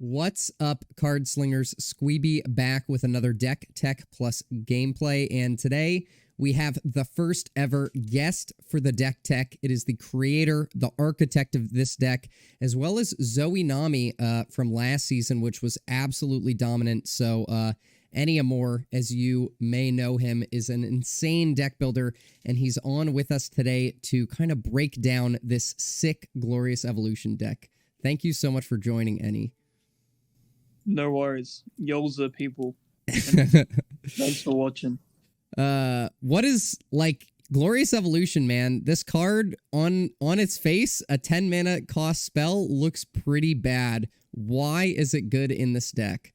What's up, card slingers? Sqweeby back with another deck tech plus gameplay, and today we have the first ever guest for the deck tech. It is the creator, the architect of this deck, as well as Zoe Nami from last season, which was absolutely dominant. So EniAmor, as you may know him, is an insane deck builder, and he's on with us today to kind of break down this sick Glorious Evolution deck. Thank you so much for joining, Eni. No worries. Y'all's the people. Thanks for watching. What is, like, Glorious Evolution, man? This card, on its face, a 10 mana cost spell, looks pretty bad. Why is it good in this deck?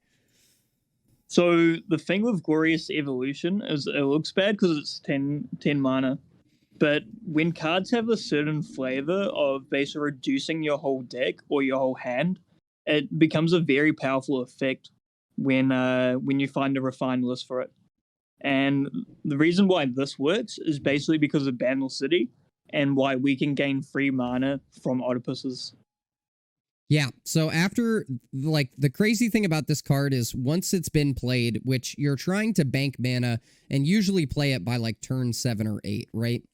So, the thing with Glorious Evolution is it looks bad because it's 10 mana. But when cards have a certain flavor of basically reducing your whole deck or your whole hand, it becomes a very powerful effect when you find a refined list for it. And the reason why this works is basically because of Bandle City and why we can gain free mana from octopuses. Yeah, so after, like, the crazy thing about this card is once it's been played, which you're trying to bank mana and usually play it by, like, turn 7 or 8, right?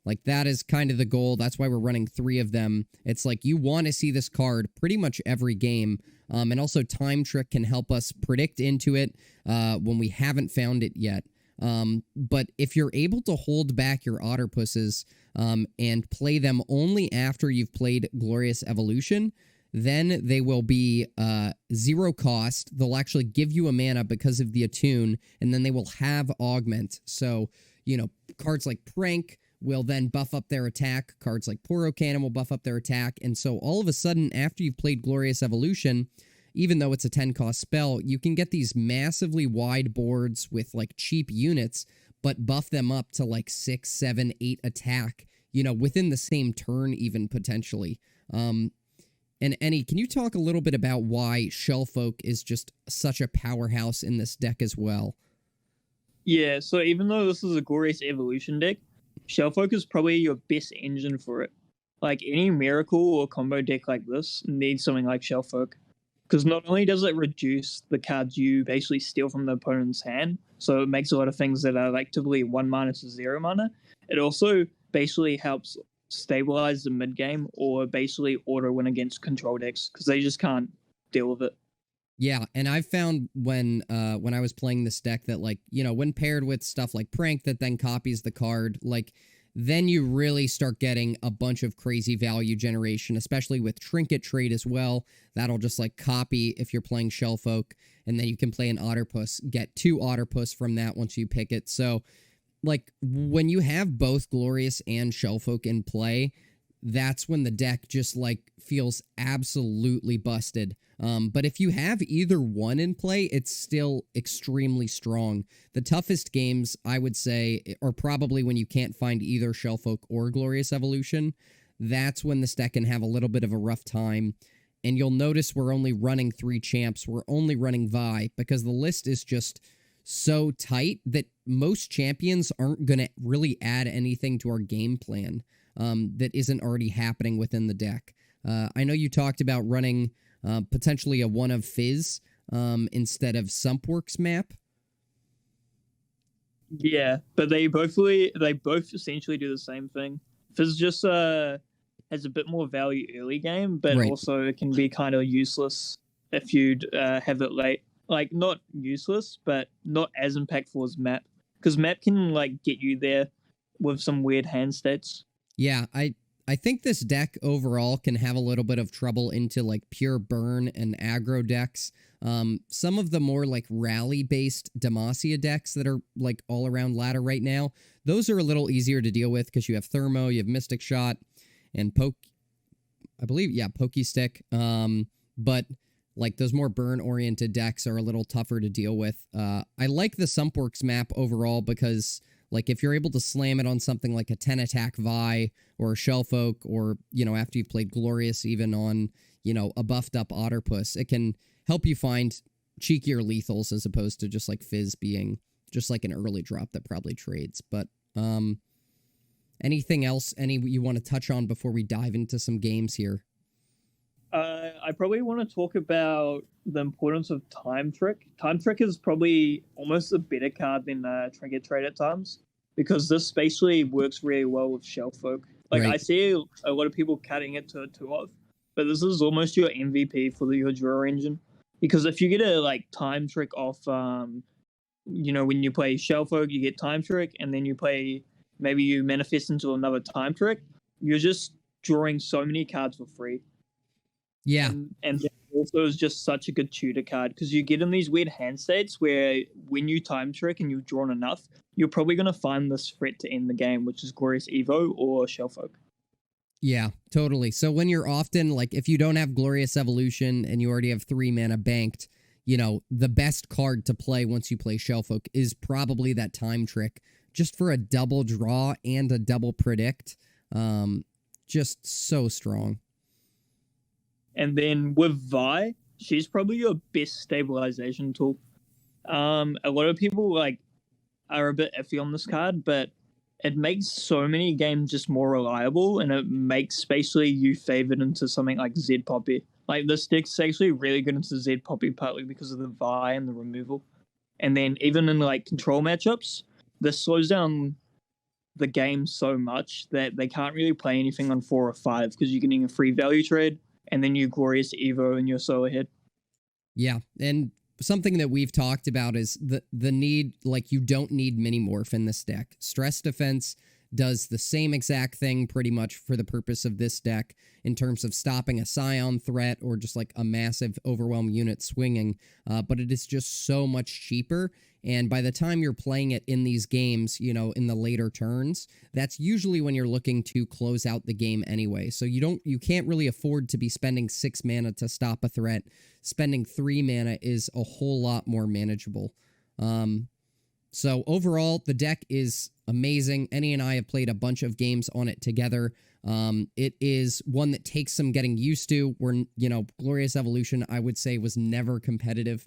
Like, that is kind of the goal. That's why we're running 3 of them. It's like you want to see this card pretty much every game. And also Time Trick can help us predict into it when we haven't found it yet. But if you're able to hold back your Otterpuses and play them only after you've played Glorious Evolution, then they will be 0 cost. They'll actually give you a mana because of the attune, and then they will have augment. So, you know, cards like Prank will then buff up their attack. Cards like Poro Cannon will buff up their attack. And so all of a sudden, after you've played Glorious Evolution, even though it's a 10-cost spell, you can get these massively wide boards with, like, cheap units, but buff them up to, like, 6, 7, 8 attack, you know, within the same turn even, potentially. And Eni, can you talk a little bit about why Shellfolk is just such a powerhouse in this deck as well? Yeah, so even though this is a Glorious Evolution deck, Shellfolk is probably your best engine for it. Like, any miracle or combo deck like this needs something like Shellfolk. Because not only does it reduce the cards you basically steal from the opponent's hand, so it makes a lot of things that are like typically 1 mana to 0 mana, it also basically helps stabilize the mid game or basically auto win against control decks because they just can't deal with it. Yeah, and I've found when I was playing this deck that, like, you know, when paired with stuff like Prank that then copies the card, like, then you really start getting a bunch of crazy value generation, especially with Trinket Trade as well. That'll just, like, copy if you're playing Shellfolk, and then you can play an Otterpus, get 2 Otterpus from that once you pick it. So, like, when you have both Glorious and Shellfolk in play, that's when the deck just, like, feels absolutely busted. But if you have either one in play, it's still extremely strong. The toughest games, I would say, are probably when you can't find either Shellfolk or Glorious Evolution. That's when this deck can have a little bit of a rough time. And you'll notice we're only running 3 champs. We're only running Vi because the list is just so tight that most champions aren't going to really add anything to our game plan that isn't already happening within the deck. I know you talked about running potentially a one of Fizz instead of Sumpworks map. Yeah, but they both essentially do the same thing. Fizz just has a bit more value early game, but Right. also it can be kind of useless if you have it late. Like, not useless, but not as impactful as map, because map can, like, get you there with some weird hand states. Yeah, I think this deck overall can have a little bit of trouble into, like, pure burn and aggro decks. Some of the more, like, rally-based Demacia decks that are, like, all around ladder right now, those are a little easier to deal with because you have Thermo, you have Mystic Shot, and Pokey Stick. But, like, those more burn-oriented decks are a little tougher to deal with. I like the Sumpworks map overall because, like, if you're able to slam it on something like a 10-attack Vi or a Shellfolk or, you know, after you've played Glorious even on, you know, a buffed-up Otterpus, it can help you find cheekier lethals as opposed to just, like, Fizz being just, like, an early drop that probably trades. But anything else, you want to touch on before we dive into some games here? I probably want to talk about the importance of Time Trick. Time Trick is probably almost a better card than Trinket Trade at times because this basically works really well with Shellfolk. Like I Right. see a lot of people cutting it to a 2-of, but this is almost your MVP for your draw engine because if you get a like Time Trick off, when you play Shellfolk, you get Time Trick, and then you play maybe you manifest into another Time Trick. You're just drawing so many cards for free. Yeah. And also is just such a good tutor card because you get in these weird hand states where when you time trick and you've drawn enough, you're probably going to find this threat to end the game, which is Glorious Evo or Shellfolk. Yeah, totally. So when you're often like, if you don't have Glorious Evolution and you already have 3 mana banked, the best card to play once you play Shellfolk is probably that Time Trick, just for a double draw and a double predict. Just so strong. And then with Vi, she's probably your best stabilization tool. A lot of people are a bit iffy on this card, but it makes so many games just more reliable, and it makes basically you favored into something like Z Poppy. Like this deck's actually really good into Z Poppy partly because of the Vi and the removal. And then even in like control matchups, this slows down the game so much that they can't really play anything on 4 or 5 because you're getting a free value trade, and then you Glorious Evo and you're so ahead. Yeah, and something that we've talked about is the need, like you don't need Mini-Morph in this deck. Stress Defense does the same exact thing pretty much for the purpose of this deck in terms of stopping a Scion threat or just like a massive Overwhelm unit swinging, but it is just so much cheaper. And by the time you're playing it in these games, in the later turns, that's usually when you're looking to close out the game anyway. So you can't really afford to be spending 6 mana to stop a threat. Spending 3 mana is a whole lot more manageable. So overall, the deck is amazing. Eni and I have played a bunch of games on it together. It is one that takes some getting used to. Where, Glorious Evolution, I would say, was never competitive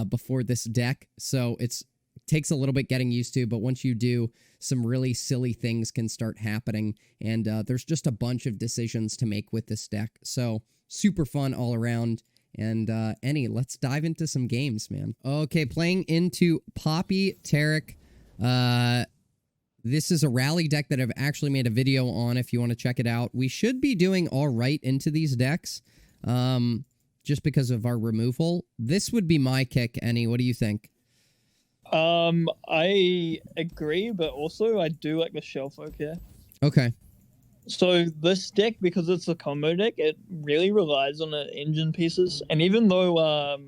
before this deck. So it takes a little bit getting used to, but once you do, some really silly things can start happening. And there's just a bunch of decisions to make with this deck. So super fun all around. And Eni, let's dive into some games, man. Okay, playing into Poppy Tarek. This is a rally deck that I've actually made a video on if you want to check it out. We should be doing all right into these decks just because of our removal. This would be my kick, Eni. What do you think? I agree, but also I do like the Shellfolk here. Okay. So this deck, because it's a combo deck, it really relies on the engine pieces. And even though,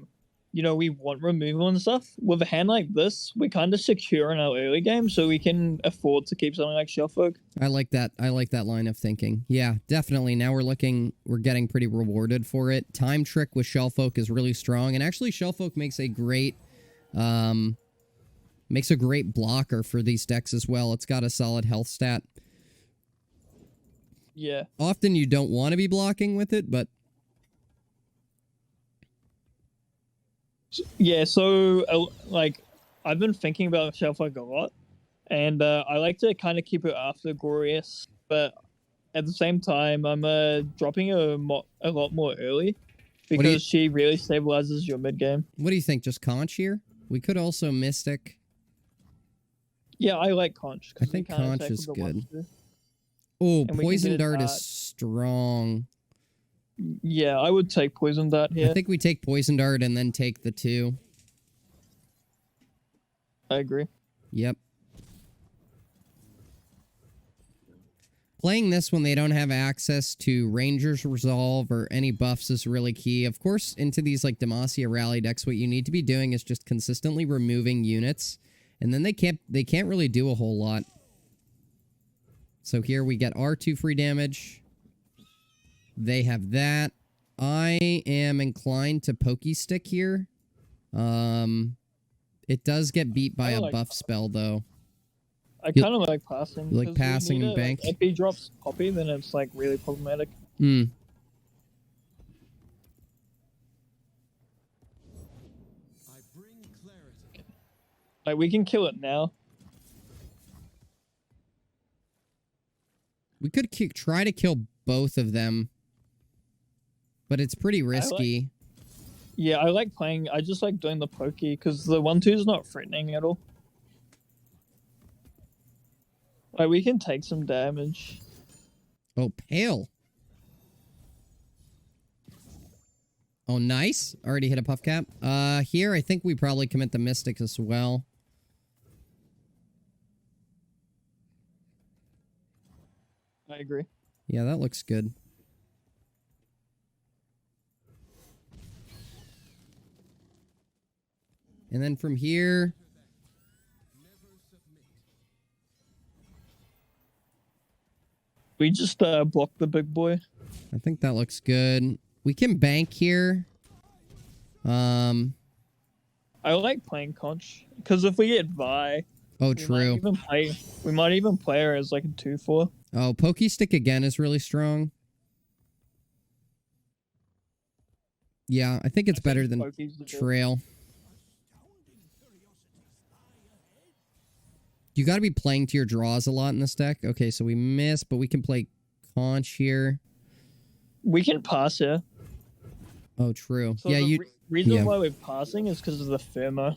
we want removal and stuff, with a hand like this, we're kind of secure in our early game, so we can afford to keep something like Shellfolk. I like that. I like that line of thinking. Yeah, definitely. Now we're getting pretty rewarded for it. Time Trick with Shellfolk is really strong. And actually, Shellfolk makes a great blocker for these decks as well. It's got a solid health stat. Yeah. Often you don't want to be blocking with it, but... Yeah, so, I've been thinking about Shellfolk a lot, and I like to kind of keep it after Glorious, but at the same time, I'm dropping a lot more early, because she really stabilizes your mid-game. What do you think, just Conch here? We could also Mystic. Yeah, I like Conch. I think Conch is good. Oh, Poison Dart is strong. Yeah, I would take Poison Dart here. I think we take Poison Dart and then take the 2. I agree. Yep. Playing this when they don't have access to Ranger's Resolve or any buffs is really key. Of course, into these like Demacia rally decks, what you need to be doing is just consistently removing units, and then they can't really do a whole lot. So here we get our 2 free damage. They have that. I am inclined to Pokey Stick here. It does get beat by a buff spell, though. I kind of like passing. You like passing and bank? If he drops Poppy, then it's like really problematic. Hmm. Like, we can kill it now. We could try to kill both of them. but it's pretty I risky. like playing. I just like doing the pokey because the 1/2 is not threatening at all. Like we can take some damage. Oh, pale. Oh, nice. Already hit a puff cap. Here, I think we probably commit the Mystic as well. I agree. Yeah, that looks good. And then from here... We just block the big boy. I think that looks good. We can bank here. I like playing Conch because if we get Vi, Oh, true. We might even play her as like a 2/4. Oh, Pokey Stick again is really strong. Yeah, I think it's better than Trail. You got to be playing to your draws a lot in this deck. Okay, so we miss, but we can play Conch here. We can pass here. Oh, true. So yeah, the reason why we're passing is because of the Thermo.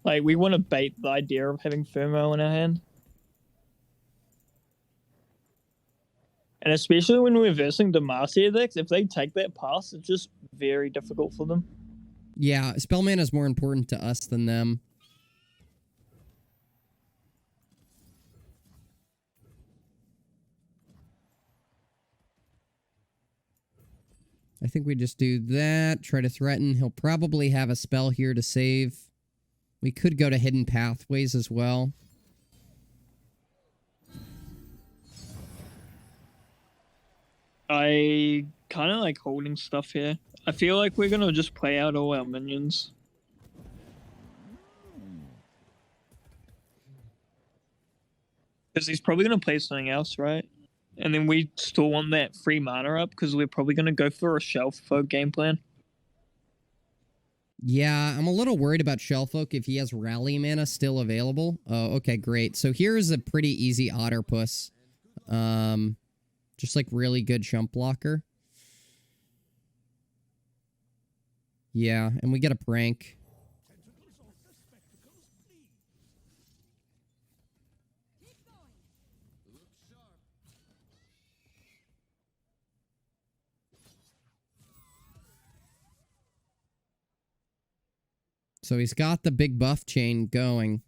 Like, we want to bait the idea of having Thermo in our hand. And especially when we're versing Demacia decks, if they take that pass, it's just very difficult for them. Yeah, spell mana is more important to us than them. I think we just do that, try to threaten. He'll probably have a spell here to save. We could go to Hidden Pathways as well. I kind of like holding stuff here. I feel like we're going to just play out all our minions. Because he's probably going to play something else, right? And then we still want that free mana up because we're probably going to go for a Shellfolk game plan. Yeah, I'm a little worried about Shellfolk if he has Rally mana still available. Oh, okay, great. So here's a pretty easy Otterpuss. Just like really good jump blocker. Yeah, and we get a prank. So he's got the big buff chain going.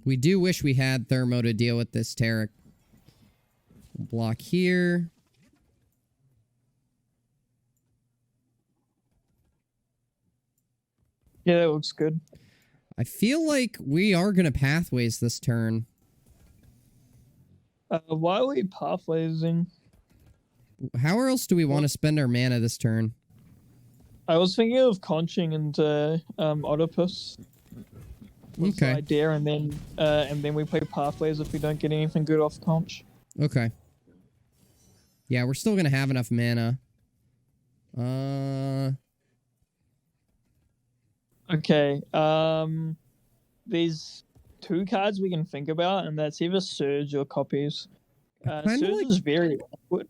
We do wish we had Thermo to deal with this Tarek. Block here. Yeah, that looks good. I feel like we are going to Pathways this turn. Why are we pathwaysing? How else do we want to spend our mana this turn? I was thinking of conching into Oedipus. Was the idea, and then we play pathways if we don't get anything good off conch. Okay. Yeah, we're still gonna have enough mana. Okay. There's two cards we can think about, and that's either Surge or Copies. Surge is very awkward.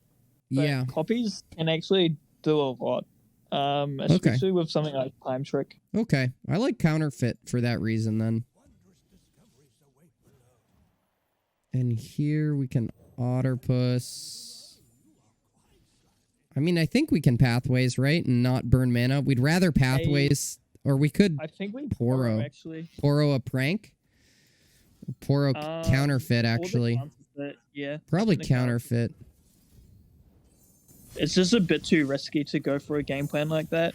But yeah. Copies can actually do a lot. Especially with something like Time Trick. Okay. I like Counterfeit for that reason then. And here we can Otterpuss. I mean, I think we can Pathways, right? And not burn mana. We'd rather Pathways, or we could I think we Poro, actually. Poro a prank? Poro Counterfeit, actually. Yeah. Probably Counterfeit. It's just a bit too risky to go for a game plan like that.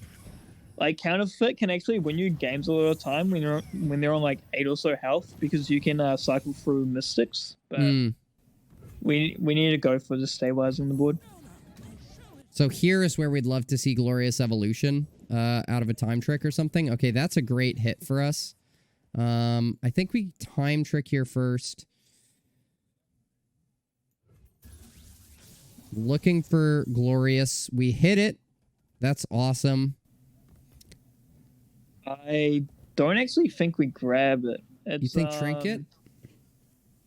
Like, Counterfeit can actually win you games a lot of time when they're on like 8 or so health, because you can cycle through Mystics. But we need to go for the stabilizing the board. So here is where we'd love to see Glorious Evolution out of a Time Trick or something. Okay, that's a great hit for us. I think we Time Trick here first. Looking for Glorious. We hit it. That's awesome. I don't actually think we grab it. It's, You think Trinket?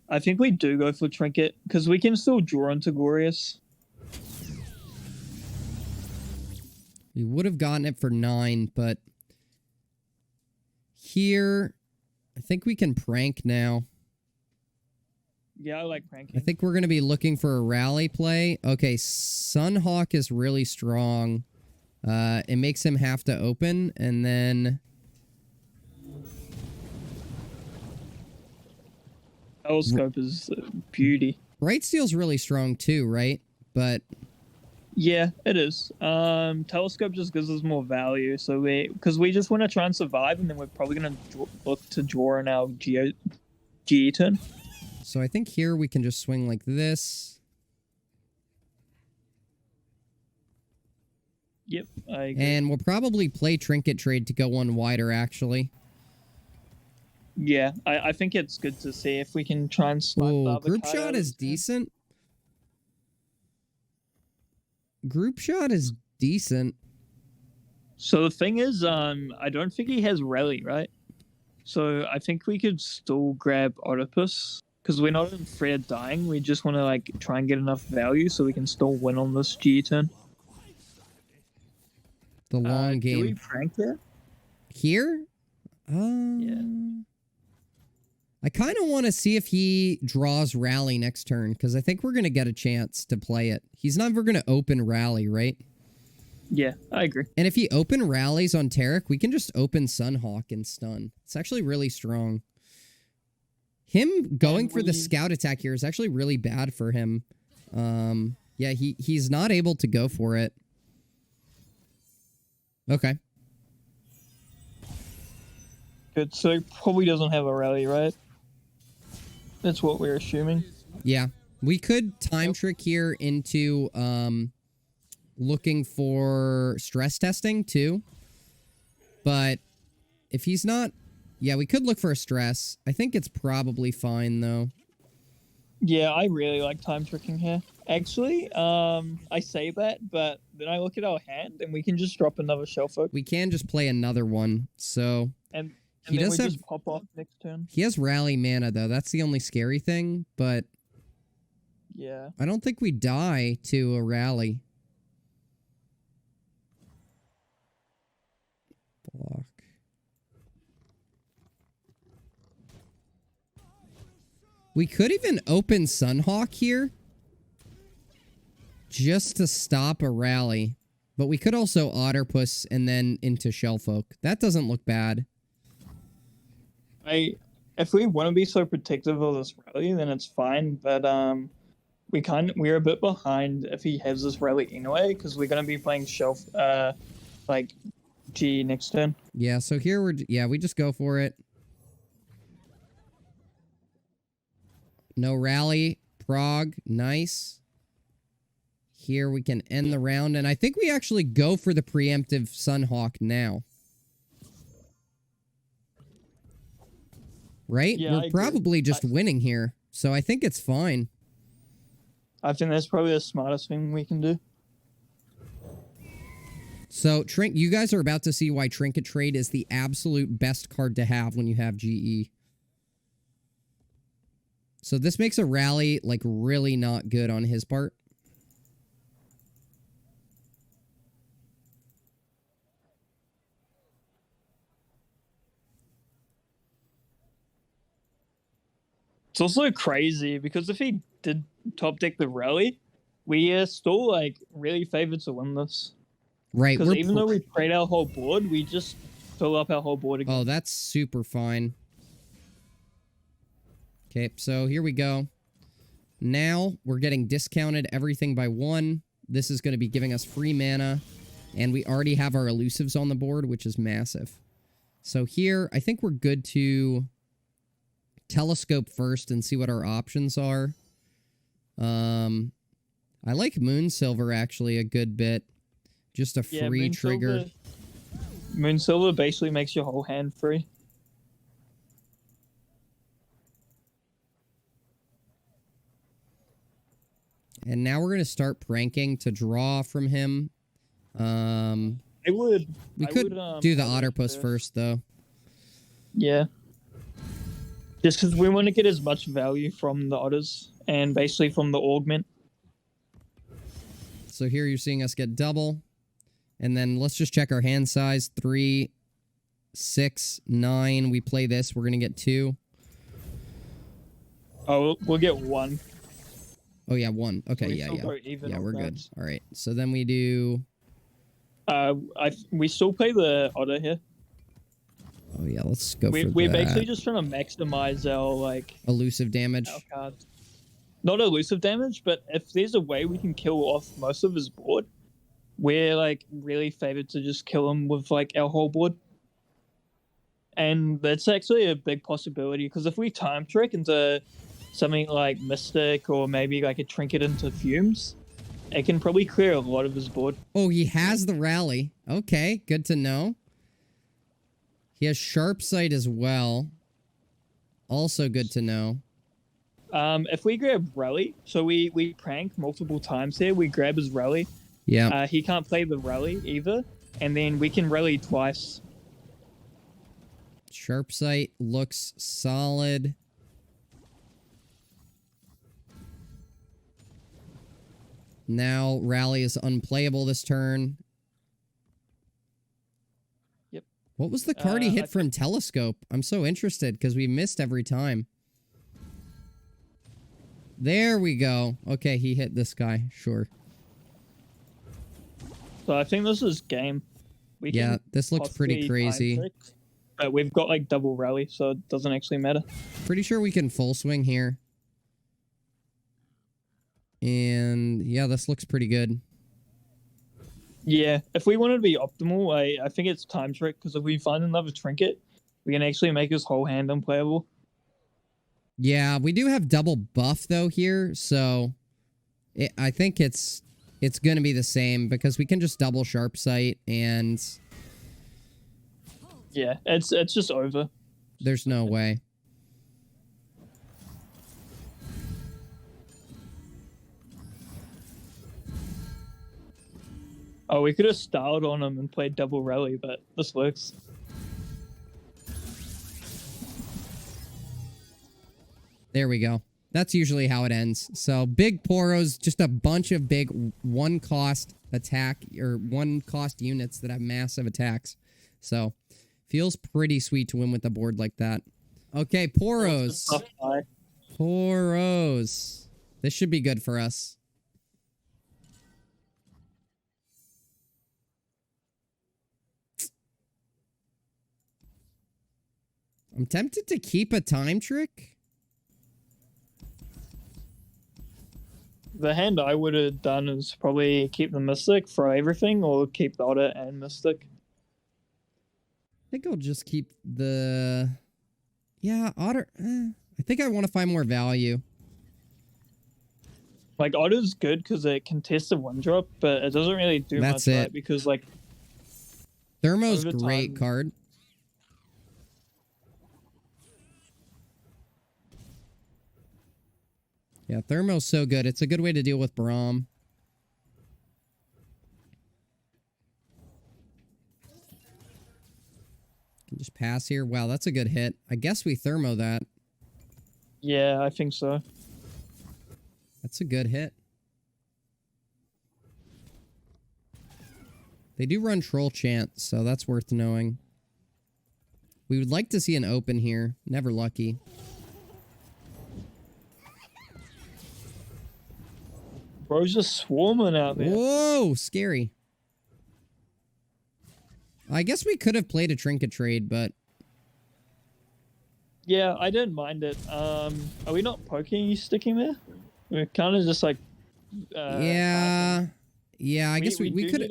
I think we do go for Trinket, because we can still draw into Glorious. We would have gotten it for 9, but here, I think we can prank now. Yeah, I like pranking. I think we're going to be looking for a rally play. Okay, Sunhawk is really strong. It makes him have to open, and then... Telescope is a beauty. Bright Steel's really strong too, right? But... Yeah, it is. Telescope just gives us more value, so because we just want to try and survive, and then we're probably going to look to draw in our GE turn. So I think here we can just swing like this. Yep, I agree. And we'll probably play Trinket Trade to go one wider, actually. Yeah, I think it's good to see if we can try and snipe the other Group card Shot out is of his hand. decent. Group Shot is decent. So the thing is, I don't think he has Rally, right? So I think we could still grab Oedipus, because we're not in fear of dying. We just want to like try and get enough value so we can still win on this G turn. The long game. Do we prank it? Here? Yeah. I kind of want to see if he draws Rally next turn, because I think we're going to get a chance to play it. He's never going to open Rally, right? Yeah, I agree. And if he open Rallies on Tarek, we can just open Sunhawk and stun. It's actually really strong. Him going for the scout attack here is actually really bad for him. Yeah, he's not able to go for it. Okay. Good. So he probably doesn't have a Rally, right? That's what we're assuming. Yeah. We could time trick here into looking for stress testing too. But if he's not... Yeah, we could look for a stress. I think it's probably fine, though. Yeah, I really like time tricking here. Actually, I say that, but then I look at our hand, and we can just drop another Shellfolk. We can just play another one, so... And he then does we have... just pop off next turn. He has Rally mana, though. That's the only scary thing, but... Yeah. I don't think we die to a Rally. Block. We could even open Sunhawk here. Just to stop a Rally. But we could also Otterpuss and then into Shellfolk. That doesn't look bad. If we want to be so protective of this Rally, then it's fine. But we're a bit behind if he has this Rally anyway, because we're gonna be playing like G next turn. Yeah, so here we just go for it. No Rally. Prague. Nice. Here we can end the round, and I think we actually go for the preemptive Sunhawk now. Right? Yeah, We're probably just winning here, so I think it's fine. I think that's probably the smartest thing we can do. So, you guys are about to see why Trinket Trade is the absolute best card to have when you have GE. So this makes a Rally, like, really not good on his part. It's also crazy, because if he did top deck the Rally, we are still, like, really favored to win this. Right. Because even though we trade our whole board, we just fill up our whole board again. Oh, that's super fine. Okay, so here we go. Now we're getting discounted everything by 1. This is going to be giving us free mana. And we already have our elusives on the board, which is massive. So here, I think we're good to telescope first and see what our options are. I like Moonsilver, actually, a good bit. Just a free trigger. Moonsilver basically makes your whole hand free. And now we're going to start pranking to draw from him. We could do the Otterpuss first, though. Yeah. Just because we want to get as much value from the otters and basically from the augment. So here you're seeing us get double. And then let's just check our hand size. 3, 6, 9. We play this. We're going to get 2. Oh, we'll get 1. Oh, yeah, 1. Okay, We yeah. Yeah, we're good. All right. So then we do... we still play the otter here. Oh, yeah, let's go for We're that. basically just trying to maximize our, like... Elusive damage. Our cards. Not elusive damage, but if there's a way we can kill off most of his board, we're, like, really favored to just kill him with, like, our whole board. And that's actually a big possibility, because if we time trick into something like Mystic or maybe, like, a Trinket into Fumes, it can probably clear a lot of his board. Oh, he has the rally. Okay, good to know. He has Sharp Sight as well. Also good to know. If we grab Rally, so we prank multiple times here, we grab his Rally. Yeah. He can't play the Rally either, and then we can Rally twice. Sharp Sight looks solid. Now Rally is unplayable this turn. Yep. What was the card he hit from Telescope? I'm so interested because we missed every time. There we go. Okay, he hit this guy. Sure. So I think this is game. Yeah, this looks pretty crazy. But we've got like double Rally, so it doesn't actually matter. Pretty sure we can full swing here. And yeah, this looks pretty good. Yeah, if we wanted to be optimal, I think it's time trick, because if we find another Trinket, we can actually make his whole hand unplayable. Yeah, we do have double buff though here, so I think it's going to be the same because we can just double Sharp Sight and yeah, it's just over. There's no way. Oh, we could have styled on him and played double Rally, but this works. There we go. That's usually how it ends. So big Poros, just a bunch of big one-cost attack or one-cost units that have massive attacks. So feels pretty sweet to win with the board like that. Okay, Poros. Poros. This should be good for us. I'm tempted to keep a time trick. The hand I would have done is probably keep the Mystic for everything, or keep the Otter and Mystic. I think I'll just keep the... Yeah, Otter... I think I want to find more value. Like, Otter's good because it contests a 1-drop, but it doesn't really do much, right? Because, like... Thermo's great card. Yeah, Thermo's so good. It's a good way to deal with Braum. Can just pass here. Wow, that's a good hit. I guess we Thermo that. Yeah, I think so. That's a good hit. They do run Troll Chant, so that's worth knowing. We would like to see an open here. Never lucky. Bro's just swarming out there. Whoa, scary. I guess we could have played a Trinket trade, but... Yeah, I didn't mind it. Are we not poking you sticking there? We're kind of just like... yeah, I guess we could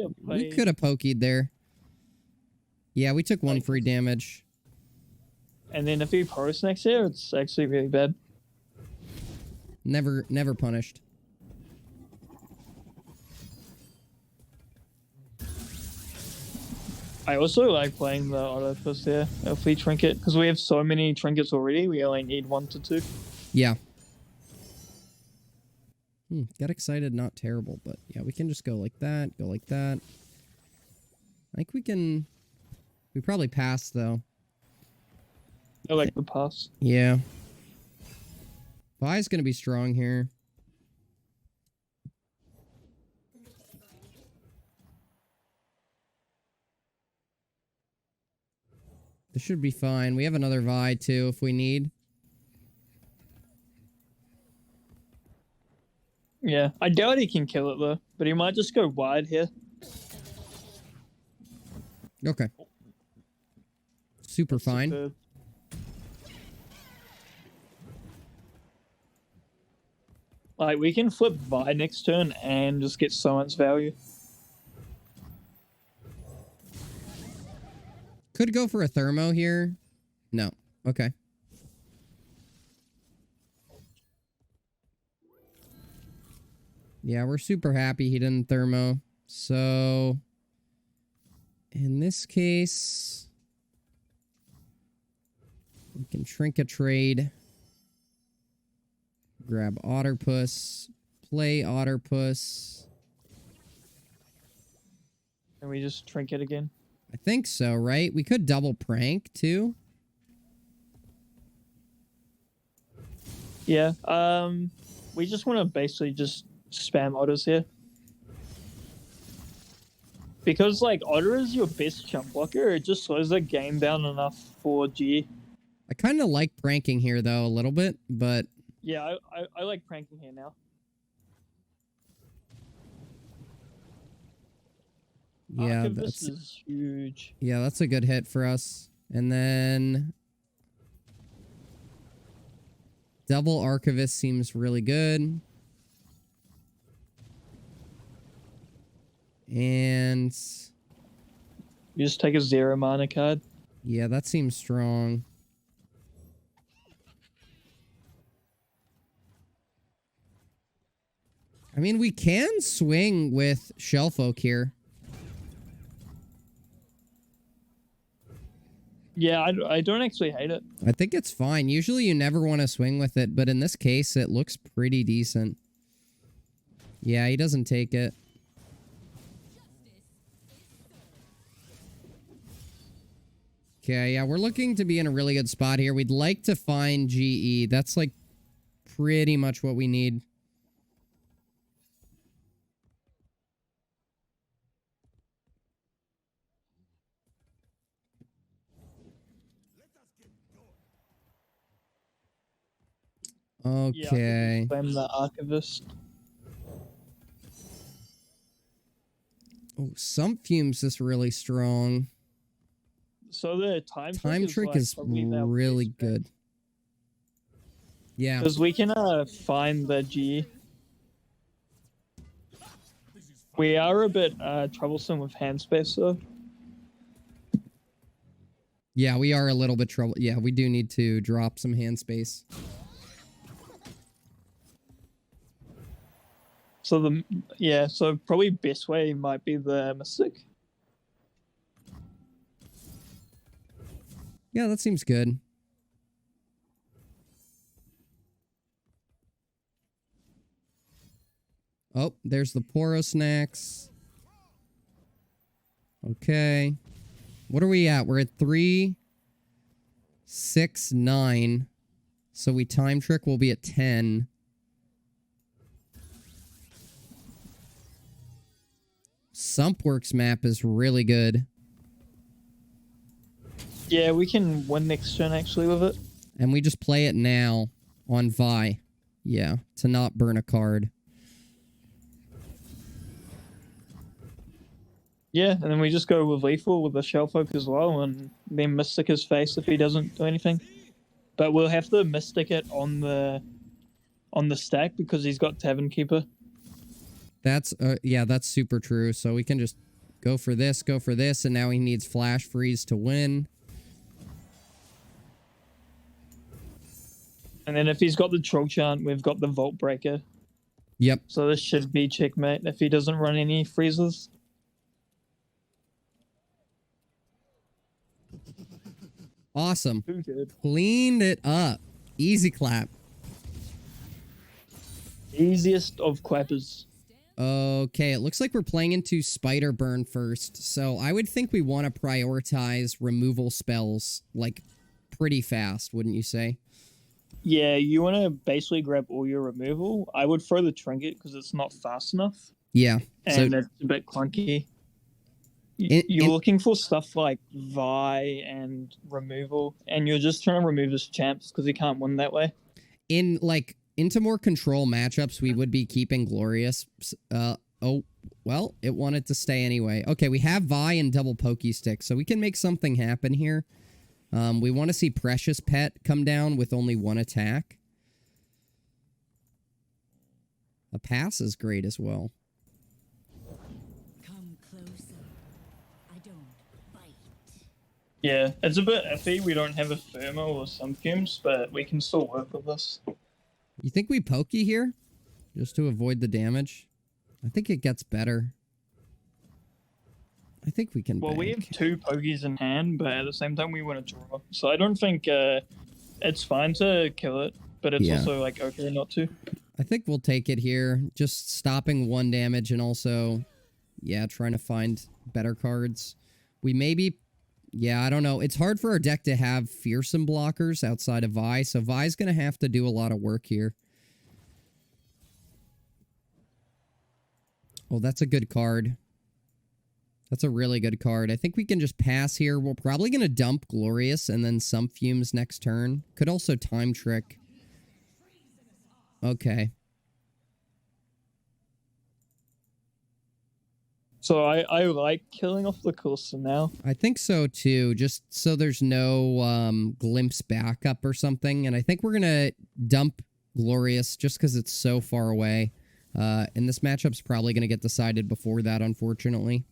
have pokeyed there. Yeah, we took one free damage. And then if he posts next year, it's actually really bad. Never punished. I also like playing the auto plus there, if we Trinket, because we have so many Trinkets already, we only need 1 to 2. Yeah. Got excited, not terrible, but yeah, we can just go like that, go like that. I think we can... We probably pass, though. I like the pass. Yeah. Vi's gonna be strong here. This should be fine. We have another Vi too if we need. Yeah, I doubt he can kill it though, but he might just go wide here. Okay. Super That's fine. superb. Like, we can flip Vi next turn and just get so much value. Could go for a thermo here. No. Okay. Yeah, we're super happy he didn't thermo. So, in this case, we can trinket trade. Grab Otterpuss. Play Otterpuss. And we just trinket again. I think so, right? We could double prank, too. Yeah, we just want to basically just spam otters here. Because, like, otter is your best jump blocker, it just slows the game down enough for G. I kind of like pranking here, though, a little bit, but... Yeah, I like pranking here now. Yeah, Archivist is huge. Yeah, that's a good hit for us. And then... Double Archivist seems really good. And... You just take a 0 mana card. Yeah, that seems strong. I mean, we can swing with Shellfolk here. Yeah, I don't actually hate it. I think it's fine. Usually you never want to swing with it, but in this case, it looks pretty decent. Yeah, he doesn't take it. Okay, yeah, we're looking to be in a really good spot here. We'd like to find GE. That's like pretty much what we need. Okay. Yeah, I'm the Archivist. Oh, Sump Fumes is really strong. So the time Trick is really good. Yeah. Because we can find the G. We are a bit troublesome with hand space though. Yeah, we are a little bit trouble. Yeah, we do need to drop some hand space. So so probably best way might be the Mystic. Yeah, that seems good. Oh, there's the Poro Snacks. Okay. What are we at? We're at 3, 6, 9. So we time trick, we'll be at 10. Sumpworks map is really good. Yeah, we can win next turn actually with it. And we just play it now on Vi. Yeah, to not burn a card. Yeah, and then we just go with Lethal with the Shellfolk as well, and then Mystic his face if he doesn't do anything. But we'll have to Mystic it on the stack because he's got Tavern Keeper. That's yeah, that's super true. So we can just go for this, and now he needs Flash Freeze to win. And then if he's got the Troll Chant, we've got the Vault Breaker. Yep. So this should be checkmate if he doesn't run any freezes. Awesome. Too good. Cleaned it up. Easy clap. Easiest of clappers. Okay, it looks like we're playing into Spider Burn first. So I would think we want to prioritize removal spells, like, pretty fast, wouldn't you say? Yeah, you want to basically grab all your removal. I would throw the trinket because it's not fast enough Yeah. So and it's a bit clunky. in, You're in looking for stuff like Vi and removal, and you're just trying to remove his champs because he can't win that way. in like into more control matchups, we would be keeping Glorious. Oh, well, it wanted to stay anyway. Okay, we have Vi and double Pokey Stick, so we can make something happen here. We want to see Precious Pet come down with only one attack. A pass is great as well. Come closer. I don't bite. Yeah, it's a bit iffy. We don't have a Thermo or some fumes, but we can still work with this. You think we Pokey here? Just to avoid the damage? I think it gets better. I think we can Well, we bank. have 2 pokies in hand, but at the same time, we want to draw. So I don't think it's fine to kill it, but it's also like okay not to. I think we'll take it here. Just stopping 1 damage and also, yeah, trying to find better cards. We maybe, yeah, I don't know. It's hard for our deck to have fearsome blockers outside of Vi, so Vi's going to have to do a lot of work here. Oh, that's a good card. That's a really good card. I think we can just pass here. We're probably going to dump Glorious and then some fumes next turn. Could also time trick. Okay. So I like killing off the Kalista now. I think so too, just so there's no glimpse backup or something. And I think we're going to dump Glorious just because it's so far away. And this matchup's probably going to get decided before that, unfortunately.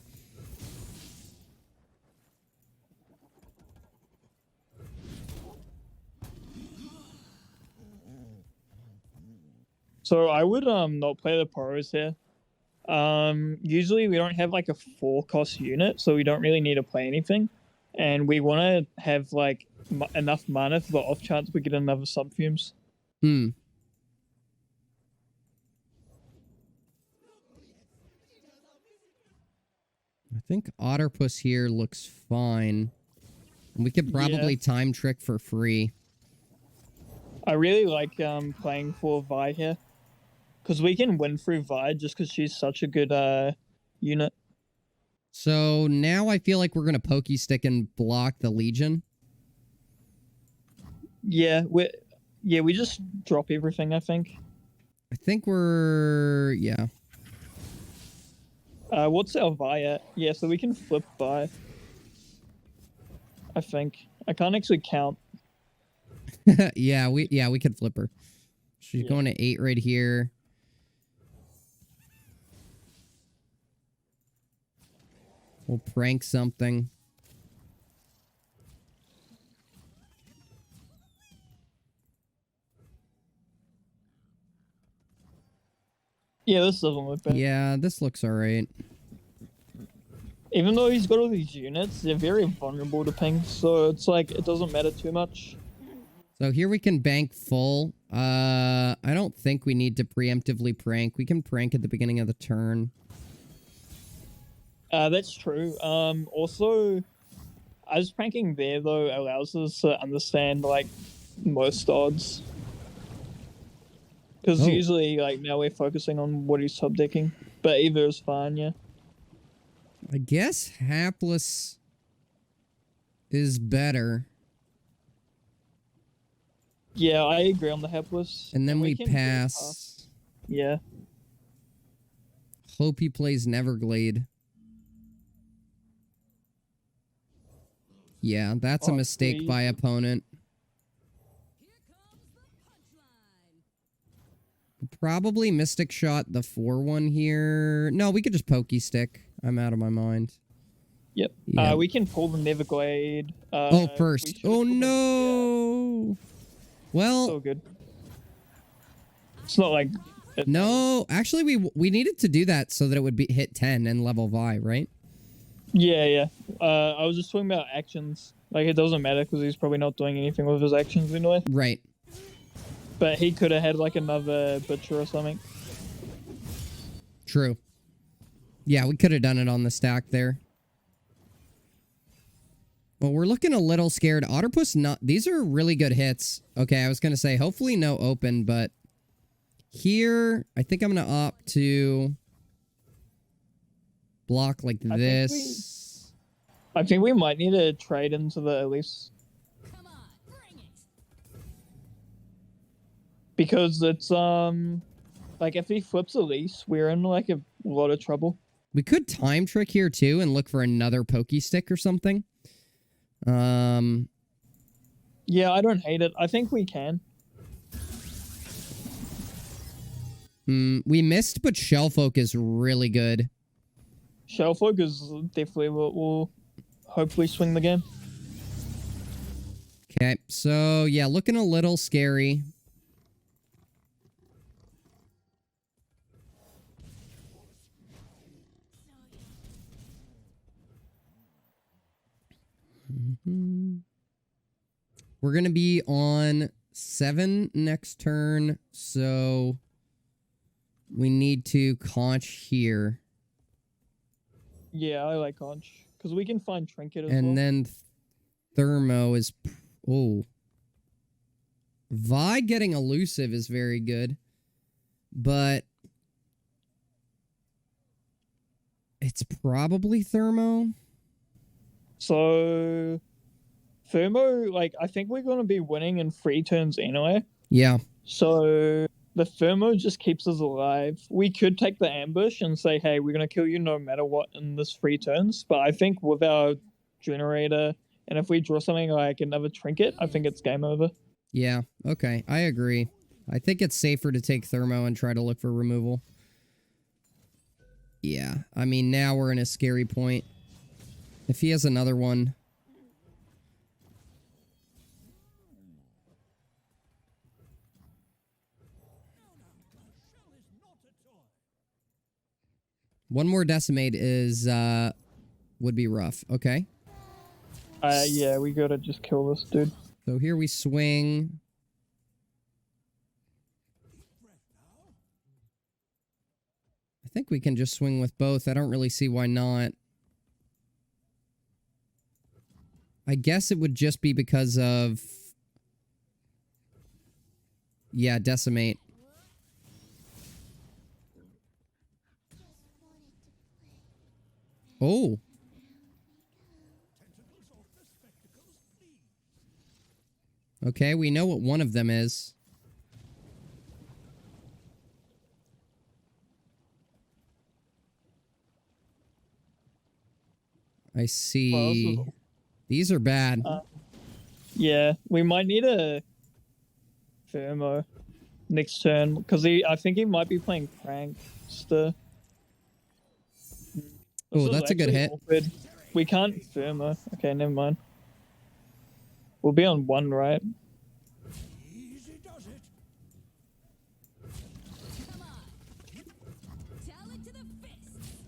So I would not play the Poros here. Usually we don't have like a 4-cost unit, so we don't really need to play anything. And we want to have like enough mana for the off chance we get another subfumes. Hmm. I think Otterpuss here looks fine. We could probably time trick for free. I really like playing for Vi here. Because we can win through Vi just because she's such a good unit. So now I feel like we're going to Pokey Stick and block the Legion. Yeah, we just drop everything, I think. I think we're... yeah. What's our Vi at? Yeah, so we can flip Vi. I think. I can't actually count. yeah, we could flip her. She's going to 8 right here. We'll prank something. Yeah, this doesn't look bad. Yeah, this looks alright. Even though he's got all these units, they're very vulnerable to ping, so it's like, it doesn't matter too much. So here we can bank full. I don't think we need to preemptively prank. We can prank at the beginning of the turn. That's true. Also, us pranking there, though, allows us to understand, like, most odds. Because usually, like, now we're focusing on what he's sub-decking. But either is fine, yeah. I guess Hapless is better. Yeah, I agree on the Hapless. And then we can pass. Yeah. Hope he plays Neverglade. Yeah, that's a mistake by opponent. Probably Mystic Shot the 4-1 here. No, we could just Pokey Stick. I'm out of my mind. Yep. Yeah. We can pull the Neverglade. First. Oh, no! Well... So good. It's not like... No, actually, we needed to do that so that it would hit 10 and level Vi, right? Yeah. I was just talking about actions. Like, it doesn't matter because he's probably not doing anything with his actions anyway. Right. But he could have had, like, another Butcher or something. True. Yeah, we could have done it on the stack there. Well, we're looking a little scared. Otterpuss, not. These are really good hits. Okay, I was going to say, hopefully no open, but here, I think I'm going to opt to block like this. I think we might need to trade into the Elise. Come on, bring it. Because it's, like, if he flips Elise, we're in, like, a lot of trouble. We could time trick here, too, and look for another pokey stick or something. Yeah, I don't hate it. I think we can. We missed, but Shellfolk is really good. Shellfolk is definitely what will hopefully swing the game. Okay, so yeah, looking a little scary. We're going to be on 7 next turn, so we need to conch here. Yeah, I like Conch. Because we can find Trinket as well. And then Thermo is... Oh. Vi getting elusive is very good. But... it's probably Thermo. So... Thermo, like, I think we're going to be winning in 3 turns anyway. Yeah. So... the Thermo just keeps us alive. We could take the ambush and say, hey, we're going to kill you no matter what in this 3 turns. But I think with our generator, and if we draw something like another trinket, I think it's game over. Yeah, okay. I agree. I think it's safer to take Thermo and try to look for removal. Yeah, I mean, now we're in a scary point. If he has another one... One more decimate is, would be rough. Okay. Yeah, we gotta just kill this dude. So here we swing. I think we can just swing with both. I don't really see why not. I guess it would just be because of... yeah, decimate. Oh. Okay, we know what one of them is. I see. Well, These are bad. Yeah, we might need a Thermo next turn because I think he might be playing Prankster. Oh, that's a good hit. Awkward. We can't Thermo. Okay, never mind. We'll be on 1, right? Come on. Tell it to the fist.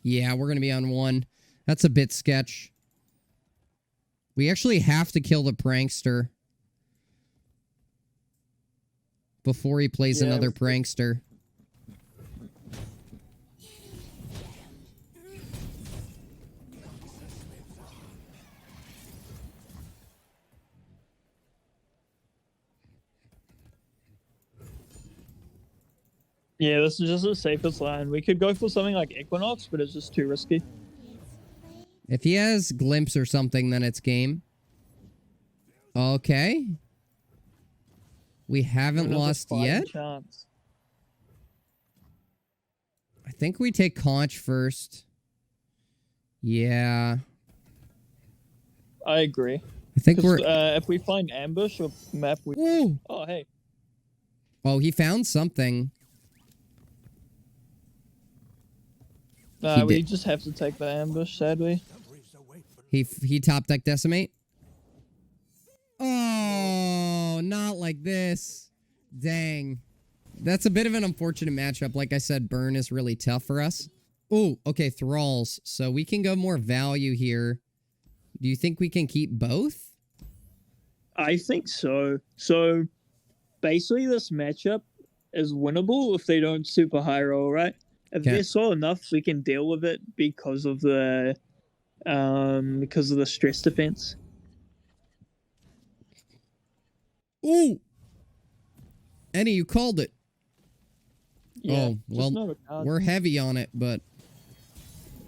Yeah, we're going to be on 1. That's a bit sketch. We actually have to kill the prankster before he plays another prankster. Yeah, this is just the safest line. We could go for something like Equinox, but it's just too risky. If he has Glimpse or something, then it's game. Okay. We haven't lost yet. Chance. I think we take Conch first. Yeah. I agree. I think we're... if we find ambush or map, we... Whoa. Oh, hey. Oh, he found something. We just have to take the ambush, sadly. He top deck decimate. Oh, not like this. Dang. That's a bit of an unfortunate matchup. Like I said, burn is really tough for us. Oh, okay, thralls. So we can go more value here. Do you think we can keep both? I think so. So basically this matchup is winnable if they don't super high roll, right? If they're slow enough, we can deal with it because of the because of the stress defense. Ooh! Eni, you called it. Yeah, Oh, well, just not a card. we're heavy on it, but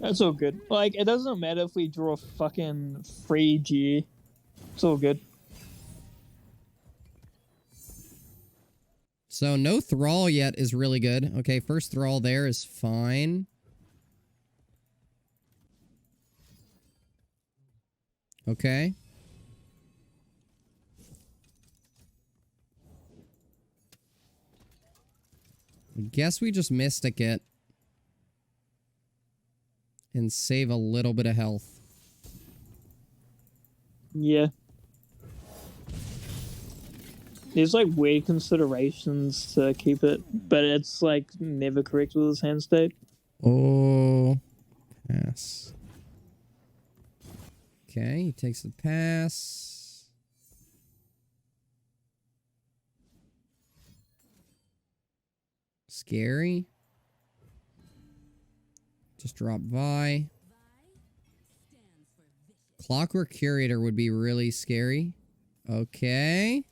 That's all good. Like, it doesn't matter if we draw fucking free G. It's all good. so no Thrall yet is really good. Okay, first Thrall there is fine. Okay. I guess we just Mystic it. And save a little bit of health. Yeah. There's like weird considerations to keep it, but it's like never correct with his hand state. Oh. Pass. Okay, he takes the pass. Scary. Just drop Vi. Clockwork Curator would be really scary. Okay.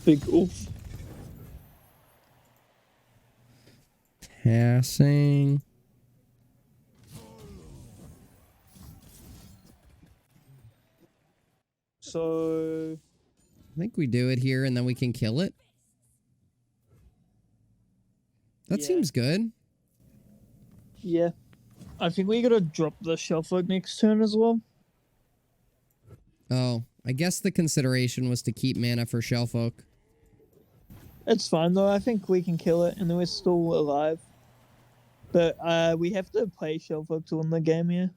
Big oof. Passing. So I think we do it here and then we can kill it. That Yeah. seems good. yeah, I think we gotta drop the Shellfolk next turn as well. Oh, I guess the consideration was to keep mana for Shellfolk. It's fine though. I think we can kill it, and then we're still alive. But we have to play Shellfolk to win the game here.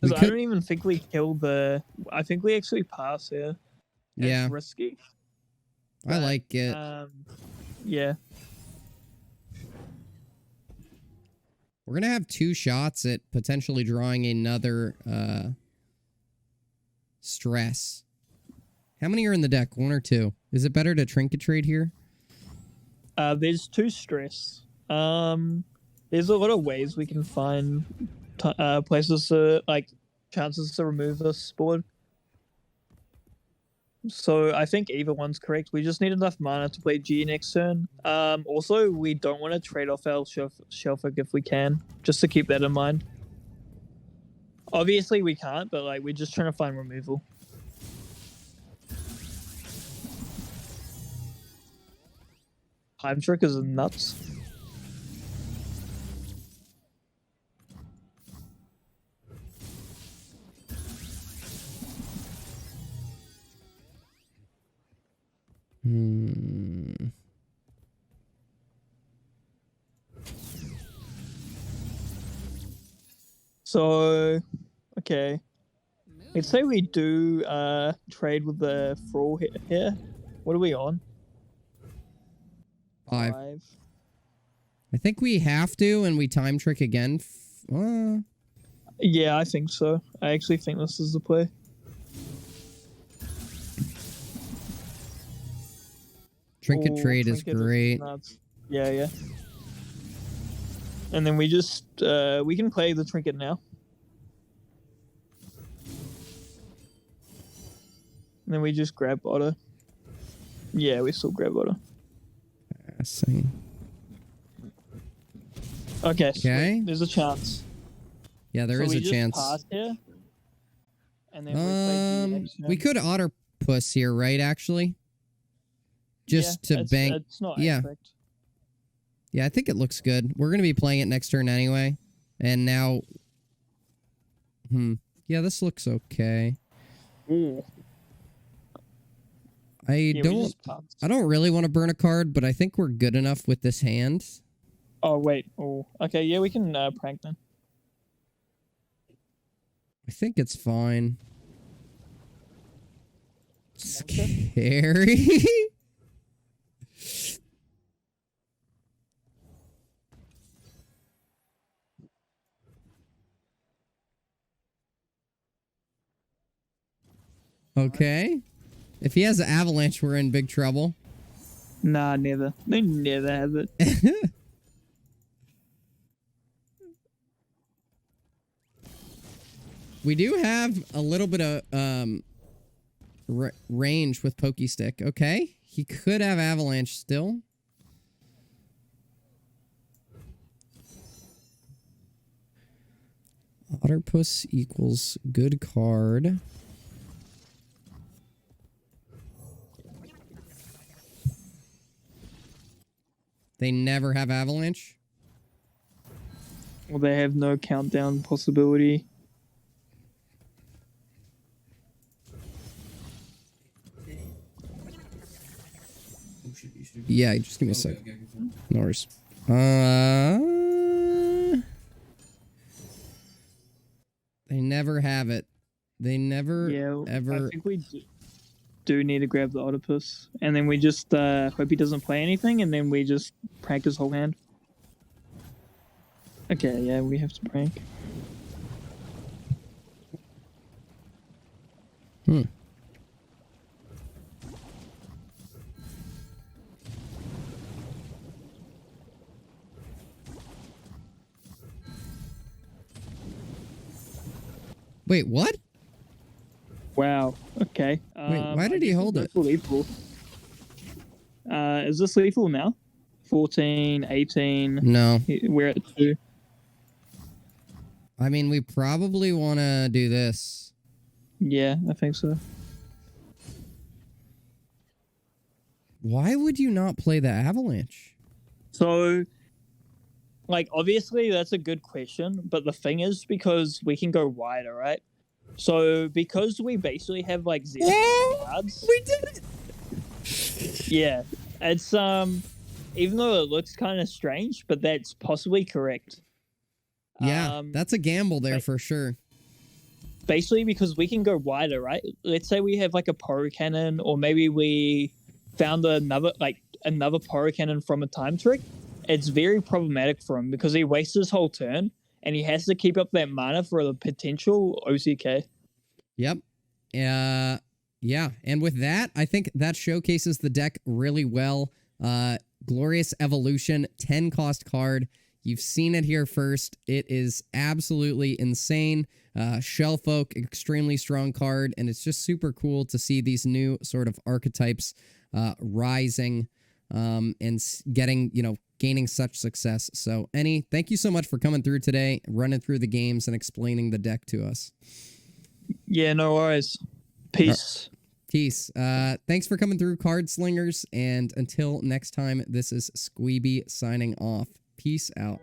We 'Cause I could- don't even think we killed the. I think we actually pass here. Yeah. It's risky. I like it. Yeah. We're gonna have 2 shots at potentially drawing another stress. How many are in the deck? 1 or 2? Is it better to trinket trade here? There's 2 stress. There's a lot of ways we can find places to like chances to remove this board. So I think either one's correct. We just need enough mana to play G next turn. Also, we don't want to trade off our Shellfolk if we can, just to keep that in mind. Obviously, we can't, but like we're just trying to find removal. Time Trick is nuts. So, okay. Let's say we do trade with the Thrall here. What are we on? 5. I think we have to, and we time trick again. Yeah, I think so. I actually think this is the play. Trinket Ooh, trade is Trinket great. nuts. Yeah, yeah. And then we just we can play the Trinket now. And then we just grab Otter. Yeah, we still grab Otter. Passing. Okay. Okay. Sweet. There's a chance. Yeah, there So is we a just chance. pass here, and then we play G next We turn. could otter puss here, right? Actually, just Yeah, to bank. It's not Yeah. incorrect. Yeah, I think it looks good. We're gonna be playing it next turn anyway, and now. Yeah, this looks okay. Ooh. I Yeah, we don't. just passed. I don't really want to burn a card, but I think we're good enough with this hand. Oh wait. Oh. Okay. Yeah, we can prank then. I think it's fine. Scary. Okay. If he has an avalanche, we're in big trouble. Nah, never. They never have it. We do have a little bit of range with Pokestick. Okay, he could have Avalanche still. Otterpuss equals good card. They never have Avalanche. Well, they have no countdown possibility. Yeah, just give me a sec. No worries. They never have it. They never ever. I think we do need to grab the Oedipus, and then we just hope he doesn't play anything, and then we just prank his whole hand. Okay, yeah, we have to prank. Wait, what? Wow. Okay. Wait, why did he hold it? Lethal. Is this lethal now? 14, 18. No. We're at 2. I mean, we probably want to do this. Yeah, I think so. Why would you not play the Avalanche? So, like, obviously that's a good question, but the thing is, because we can go wider, right? So, because we basically have like 0 cards. We did it! Yeah, it's even though it looks kind of strange, but that's possibly correct. Yeah, that's a gamble there for sure. Basically, because we can go wider, right? Let's say we have like a Pyro Cannon, or maybe we found another Pyro Cannon from a time trick. It's very problematic for him because he wastes his whole turn, and he has to keep up that mana for the potential OCK. Yep. Yeah, and with that, I think that showcases the deck really well. Glorious Evolution, 10 cost card. You've seen it here first. It is absolutely insane. Shellfolk, extremely strong card, and it's just super cool to see these new sort of archetypes rising and getting, gaining such success. So, Eni, thank you so much for coming through today, running through the games and explaining the deck to us. Yeah, no worries. Peace. Peace. Thanks for coming through, Card Slingers, and until next time, this is Sqweeby signing off. Peace out.